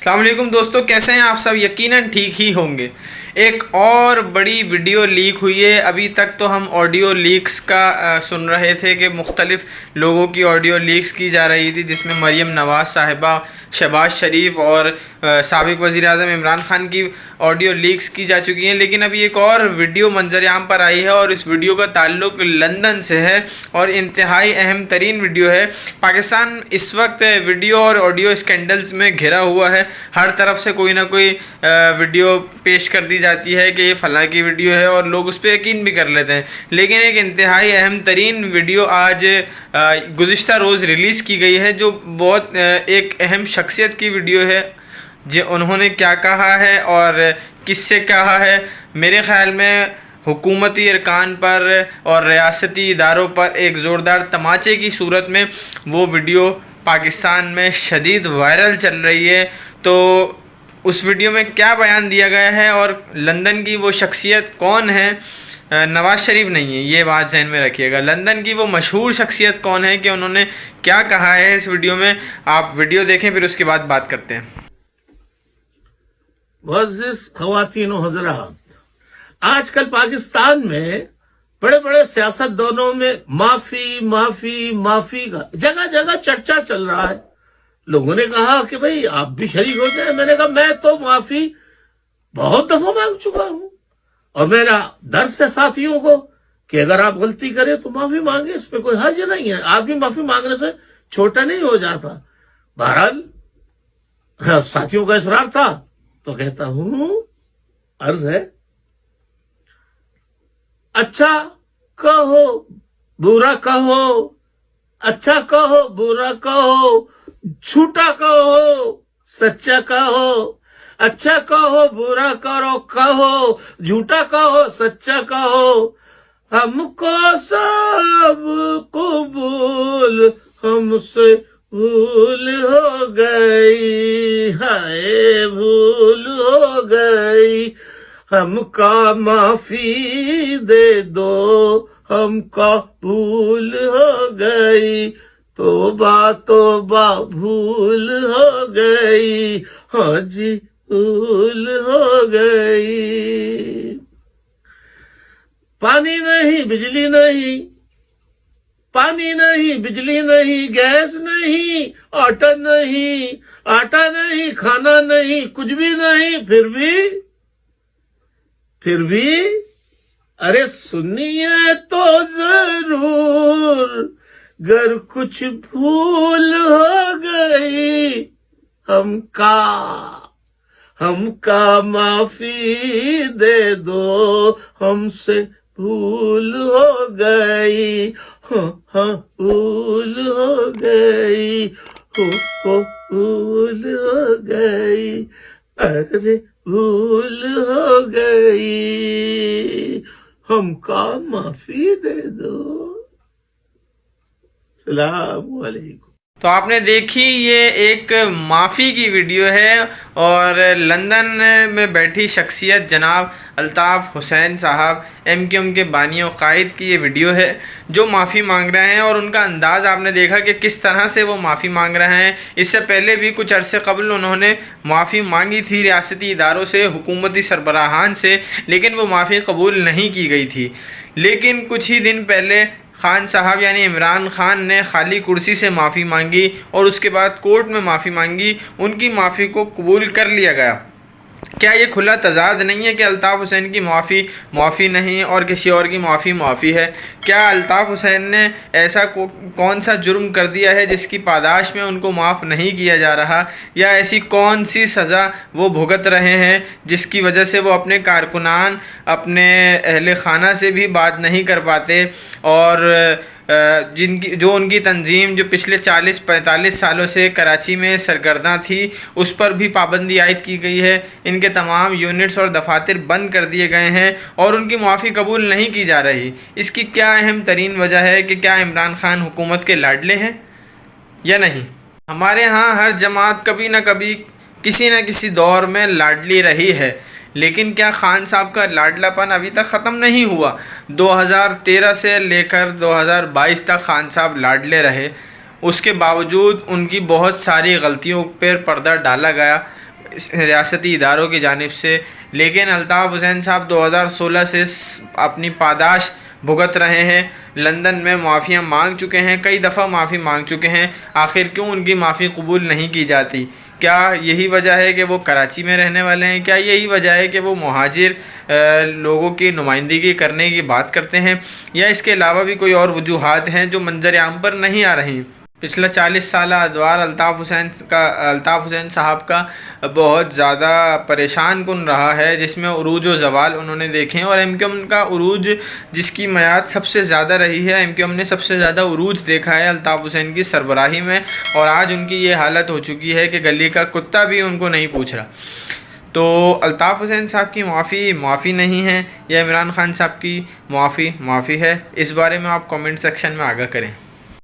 السلام علیکم دوستو، کیسے ہیں آپ سب؟ یقیناً ٹھیک ہی ہوں گے۔ ایک اور بڑی ویڈیو لیک ہوئی ہے۔ ابھی تک تو ہم آڈیو لیکس کا سن رہے تھے کہ مختلف لوگوں کی آڈیو لیکس کی جا رہی تھی، جس میں مریم نواز صاحبہ، شہباز شریف اور سابق وزیر اعظم عمران خان کی آڈیو لیکس کی جا چکی ہیں۔ لیکن ابھی ایک اور ویڈیو منظر عام پر آئی ہے اور اس ویڈیو کا تعلق لندن سے ہے اور انتہائی اہم ترین ویڈیو ہے۔ پاکستان اس وقت ویڈیو اور آڈیو اسکینڈلز میں گھرا ہوا ہے۔ ہر طرف سے کوئی نہ کوئی ویڈیو پیش کر دی جاتی ہے کہ یہ فلاں کی ویڈیو ہے اور لوگ اس پہ یقین بھی کر لیتے ہیں۔ لیکن ایک انتہائی اہم ترین ویڈیو آج گزشتہ روز ریلیز کی گئی ہے، جو بہت ایک اہم شخصیت کی ویڈیو ہے۔ انہوں نے کیا کہا ہے اور کس سے کہا ہے؟ میرے خیال میں حکومتی ارکان پر اور ریاستی اداروں پر ایک زوردار تماچے کی صورت میں وہ ویڈیو پاکستان میں شدید وائرل چل رہی ہے۔ تو اس ویڈیو میں کیا بیان دیا گیا ہے اور لندن کی وہ شخصیت کون ہے؟ نواز شریف نہیں ہے، یہ بات ذہن میں رکھیے گا۔ لندن کی وہ مشہور شخصیت کون ہے کہ انہوں نے کیا کہا ہے اس ویڈیو میں؟ آپ ویڈیو دیکھیں، پھر اس کے بعد بات کرتے ہیں۔ معزز خواتین و حضرات، آج کل پاکستان میں بڑے بڑے سیاست دانوں میں معافی کا جگہ جگہ چرچا چل رہا ہے۔ لوگوں نے کہا کہ بھئی آپ بھی شریک ہو جائیں۔ میں نے کہا میں تو معافی بہت دفعہ مانگ چکا ہوں، اور میرا درس ہے ساتھیوں کو کہ اگر آپ غلطی کریں تو معافی مانگیں، اس پہ کوئی حرج نہیں ہے۔ آپ بھی معافی مانگنے سے چھوٹا نہیں ہو جاتا۔ بہرحال ساتھیوں کا اصرار تھا تو کہتا ہوں، عرض ہے، اچھا کہو برا کہو، اچھا کہو برا کہو، جھوٹا کہو سچا کہو، اچھا کہو برا کہو، جھوٹا کہو سچا کہو، ہم کو سب قبول ہم سے بھول ہو گئی، ہائے بھول ہو گئی، ہم کا معافی دے دو، ہم کا بھول ہو گئی، توبہ توبہ بھول ہو گئی، ہاں جی بھول ہو گئی۔ پانی نہیں بجلی نہیں، پانی نہیں بجلی نہیں، گیس نہیں، آٹا نہیں، کھانا نہیں، کچھ بھی نہیں، پھر بھی ارے سنیے تو ضرور، گر کچھ بھول ہو گئی، ہم کا معافی دے دو، ہم سے بھول ہو گئی، ہاں بھول ہو گئی، بھول ہو گئی، ارے بھول ہو گئی، ہم کا معافی دے دو۔ السلام علیکم۔ تو آپ نے دیکھی، یہ ایک معافی کی ویڈیو ہے اور لندن میں بیٹھی شخصیت جناب الطاف حسین صاحب، ایم کیو ایم کے بانی و قائد کی یہ ویڈیو ہے جو معافی مانگ رہے ہیں، اور ان کا انداز آپ نے دیکھا کہ کس طرح سے وہ معافی مانگ رہے ہیں۔ اس سے پہلے بھی کچھ عرصے قبل انہوں نے معافی مانگی تھی ریاستی اداروں سے، حکومتی سربراہان سے، لیکن وہ معافی قبول نہیں کی گئی تھی۔ لیکن کچھ ہی دن پہلے خان صاحب یعنی عمران خان نے خالی کرسی سے معافی مانگی اور اس کے بعد کورٹ میں معافی مانگی، ان کی معافی کو قبول کر لیا گیا۔ کیا یہ کھلا تضاد نہیں ہے کہ الطاف حسین کی معافی نہیں اور کسی اور کی معافی ہے؟ کیا الطاف حسین نے ایسا کون سا جرم کر دیا ہے جس کی پاداش میں ان کو معاف نہیں کیا جا رہا، یا ایسی کون سی سزا وہ بھگت رہے ہیں جس کی وجہ سے وہ اپنے کارکنان، اپنے اہل خانہ سے بھی بات نہیں کر پاتے، اور جو ان کی تنظیم جو پچھلے 40-45 سالوں سے کراچی میں سرگرداں تھی، اس پر بھی پابندی عائد کی گئی ہے، ان کے تمام یونٹس اور دفاتر بند کر دیے گئے ہیں اور ان کی معافی قبول نہیں کی جا رہی۔ اس کی کیا اہم ترین وجہ ہے کہ کیا عمران خان حکومت کے لاڈلے ہیں یا نہیں؟ ہمارے ہاں ہر جماعت کبھی نہ کبھی کسی نہ کسی دور میں لاڈلی رہی ہے، لیکن کیا خان صاحب کا لاڈلا پن ابھی تک ختم نہیں ہوا؟ 2013 سے لے کر 2022 تک خان صاحب لاڈلے رہے، اس کے باوجود ان کی بہت ساری غلطیوں پر پردہ ڈالا گیا، ریاستی اداروں کی جانب سے، لیکن الطاف حسین صاحب 2016 سے اپنی پاداش بھگت رہے ہیں، لندن میں معافیاں مانگ چکے ہیں، کئی دفعہ معافی مانگ چکے ہیں، آخر کیوں ان کی معافی قبول نہیں کی جاتی؟ کیا یہی وجہ ہے کہ وہ کراچی میں رہنے والے ہیں؟ کیا یہی وجہ ہے کہ وہ مہاجر لوگوں کی نمائندگی کرنے کی بات کرتے ہیں، یا اس کے علاوہ بھی کوئی اور وجوہات ہیں جو منظر عام پر نہیں آ رہی؟ پچھلا 40 سالہ ادوار الطاف حسین صاحب کا بہت زیادہ پریشان کن رہا ہے، جس میں عروج و زوال انہوں نے دیکھے ہیں، اور ایم کیو ایم کا عروج جس کی میعاد سب سے زیادہ رہی ہے، ایم کیو ایم نے سب سے زیادہ عروج دیکھا ہے الطاف حسین کی سربراہی میں، اور آج ان کی یہ حالت ہو چکی ہے کہ گلی کا کتا بھی ان کو نہیں پوچھ رہا۔ تو الطاف حسین صاحب کی معافی نہیں ہے، یا عمران خان صاحب کی معافی ہے؟ اس بارے میں آپ کامنٹ سیکشن میں آگاہ کریں۔